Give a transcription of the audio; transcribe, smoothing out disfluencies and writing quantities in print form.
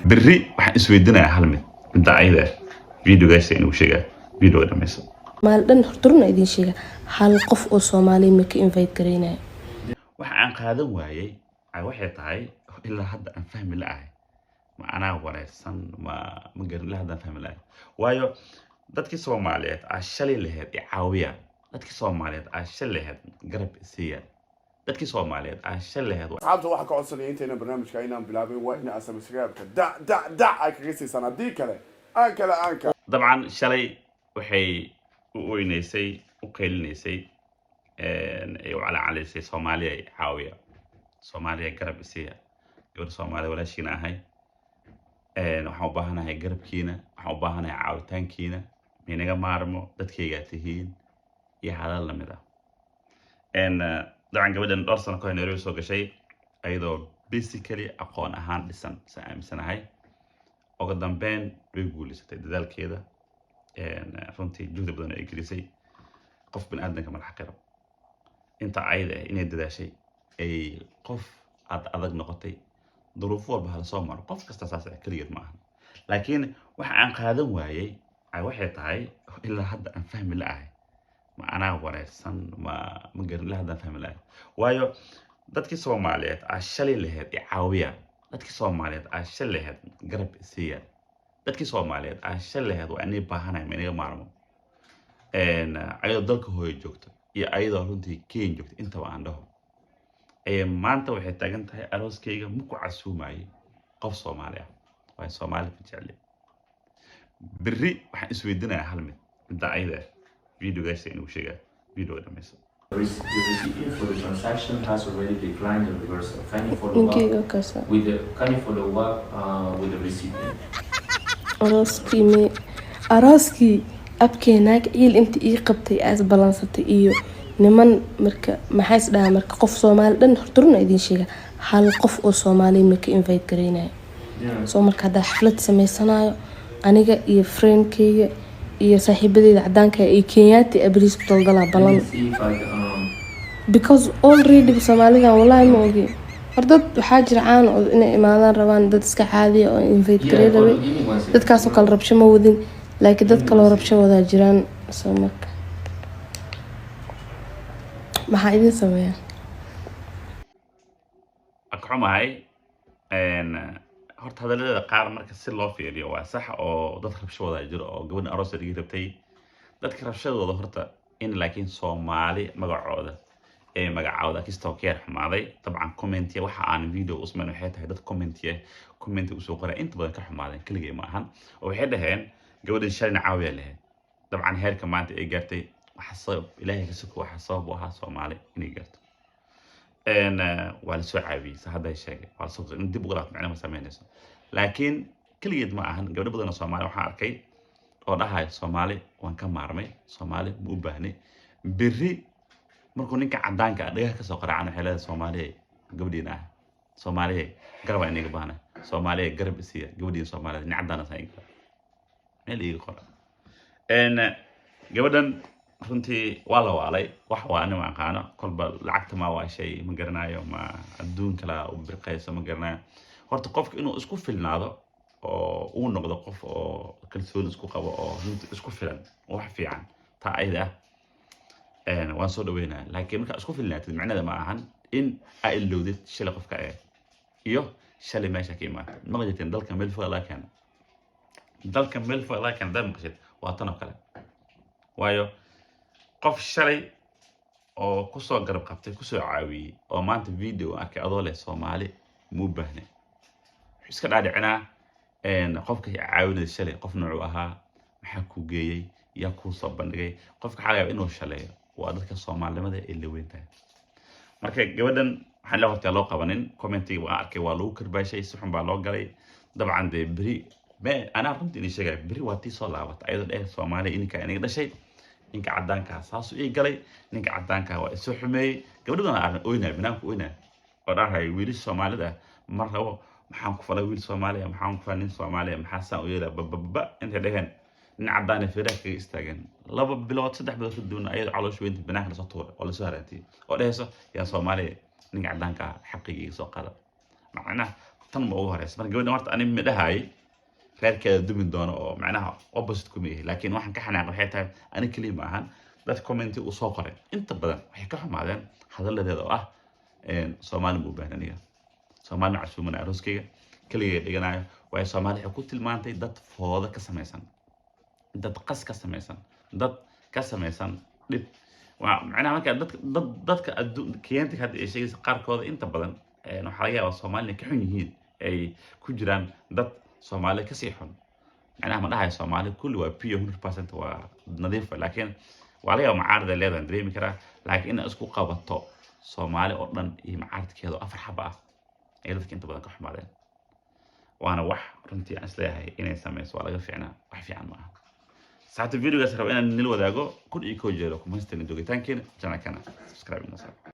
بري waxaan isweydiinayaa hal mid inta ayda videogaas inuu sheegay video dhamayso maal dhan horturna idin sheega hal qof oo Soomaali ma ka invite gareynaa waxa aan qaadan waayay ay waxay tahay ilaa hadda aan fahmi la'ahay ma anaa wareysan ma garan ilaa hadda aan fahmi la'ahay waayo dadkii Soomaaliyeed aa shalay lahayd i caawiya dadkii Soomaaliyeed aa shalay lahayd garab isiya dadkii Soomaaliyeed aa shalay lahayd asxaabta waxa ka codsanaya intayna barnaamijka inaan bilaabay waa in aad subscribe-ka dac ay kaga siisaan haddii kale aan dabcan shalay waxay u oynaysay u qeylinaysay ay u calacalaysay Soomaaliya ay caawiya Soomaaliya garab isiya gabar Soomaali walaashiina ahay waxaan u baahanahay garabkiina waxaan u baahanahay caawitaankiina minaga maarmo dadkayga tihiin iyo hadal la mid ah dabcan gabadhan dhowr sano ka hor Nairobi soo gashay ayadoo basically aqoon ahaan dhisan saamisanahay ugu dambeyn way guuleysatay dadaalkeeda runtii juhdi badan ay gelisay qof bin aadanka madax qiro inta ayda inay dadaashay ay qof adag noqotay duruuf walba hal soo maro qof kasta saas kaligeed ma aha laakiin waxa aan qaadan waayay ay waxay tahay ilaa hadda aan fahmi la'ahay ma anaa wareysan ma garan ilaa hadda aan fahmi la'ahay waayo dadkii Soomaaliyeed aa shalay lahayd i caawiya dadkii Soomaaliyeed aa shalay lahayd garab isiya dadkii Soomaaliyeed aa shalay lahayd waa inay baahanahay minaga maarmo ayadoo dalka hooyo joogto iyo ayadoo runtii Kenya joogto intaba aan dhaho maanta waxay taagan tahay arooskayga ma ku casuumayay qof Soomaali ah waa Soomaali ku jecel بري waxaan isweydiinayaa hal mid inta ayda videogaas inuu sheegay video dhamayso The recipient for the transaction has already declined the reversal. Can you follow up with the recipient? Arooskii abkeenaag ciil inta ii qabtay aas balansatay iyo niman marka maxay isdhaa marka qof Soomaali dhan horturna idin sheega hal qof oo Soomaali ma ka invite gareynaa soo marka hada xaflad sameysanayo aniga iyo friendkayga iyo saaxiibadeyda cadaanka ee Kenyaati abris ku talgala balan because already Soomaalida wallahi ma ogi hordad waxa jira caan oo inay imaadaan rabaan dad iska caadi oo invite gareeyay dadkaas oo kala rabsho ma wadin laakiin dad kale oo rabsho wada jiraan soo marka maxaa idin sameeyay akxumahay horta hadalada qaar marka si loo fiiriyo waa sax oo dad rabsho wada jiro oo gabadha aroos ay rabtay dadka rabshadooda horta in laakiin Soomaali magacooda magacooda kastoo keer xumaaday dabcan comment waxa aan video usman waxay tahay dad comment u soo qoray inta badan ka xumaadeen kaliya ma ahan oo waxay dhaheen gabadhan shalina caawiya leh dabcan heerka maanta ay gaartay waxa sabab ilaahay ka soo waxa sabab u ahaa Soomaali inay gaarto wala soo caawiyay saxaday sheegay wala soo in dib u qaraat macna ma sameynayso laakiin kaligeed ma ahan gabadha badan oo Soomaali waxa arkay oo dhahay Soomaali waan ka maarmay Soomaali ma u baahnay berri markuu ninka cadaanka dhagaha ka soo qaracana xeelada Soomaaliya gabadhiina Soomaaliya garab ay naga baahna Soomaaliya garab isiya gabadhiina Soomaaliya ni cadaan saayinka meel iga qora gabadhan runtii waa la waalay wax waa anima aqaano kolba lacagta ma waa shay ma garanayo ma adduun kala u birqayso ma garanayo horta qofka inuu isku filnaado oo uu noqdo qof oo kalsooni isku qabo oo isku filan wax fiican ta ayda waan soo dhaweynaa laakiin marka isku filnaatid macnaheedu ma ahan in ay ilowdid shalay qofka iyo shalay meesha ka imaatay ma jirteen dalka meel fog laakiin dad maqashid waa tan oo kale waayo qof shalay oo ku soo garab qabtay ku soo caawiyay oo maanta video arkay adoo leh Soomaali mu baahnay iska dhaadhicina qofka caawinay shalay qof nooc ahaa maxaa ku geeyay yaa ku soo bandhigay qofka xagaa inuu shaleeyo waa dadka Soomaalimada ee la weyntahay marka gabadhan waxaan la hortay loo qabanin commentiga waa arkay waa lagu karbaashay si xun baa loo galay dabcan de bari ana runtii inay sheegay bari waa tii soo laabatay ayadoo dheer Soomaali inka aniga dhashay ninka cadaanka saas uu galay ninka cadaanka waa soo xumeeyay gabadhan aan ooynaa banaanku ooynaa oo dhahay wiil Soomaalida mar rabo maxaan ku falay wiil Soomaaliya maxaan ku falay Soomaaliya maxaa saan u yeelay babba inta dhahan nin cadaan fiiraha ka istaagan laba bilood saddex bilood ku doon ayad caloosh weynta banaanka la soo tuuray oo la soo hareentay oo dhahayso yaa Soomaaliya ninka cadaanka xaqiiqiisa soo qaada macna tan ma ugu horeysa marka gabadhan horta ani midhahay reerkeeda dumin doono oo macnaha opposite kuma yahay laakiin waxaan ka xanaaqay waxay tahay ani kaliya ma ahan dad commenti uu soo qoray inta badan waxay ka xumaadeen hadalladeeda oo ah Soomaali ma u baahnaniga Soomaali casuumana arooskayga kaliya dhiganayo way Soomaali waxay ku tilmaantay dad fooda ka samaysan dad qas ka samaysan dad ka samaysan dib macnaha marka dadka kiyanta hadda ay sheegaysa qaarkooda inta badan waxa laga yaabaa Soomaaliya ka xun yihiin ay ku jiraan dad Soomaali ka sii xun macnaha ma dhahay Soomaali kulli waa pure 100% waa nadiif laakiin waa laga yaabaa macaarada leedahay dareemi karaa laakiin in isku qabato Soomaali oo dhan iyo macaartkeedu afar xaba ah ay dadka inta badan ka xumaadeen waana wax runtii aan isleeyahay inay samayso waa laga fiicnaa wax fiican ma aha saacada videogaas rabo inaan nil wadaago kun iyo koo jeero kuma haystaan joogitaankeena channelkana subscribe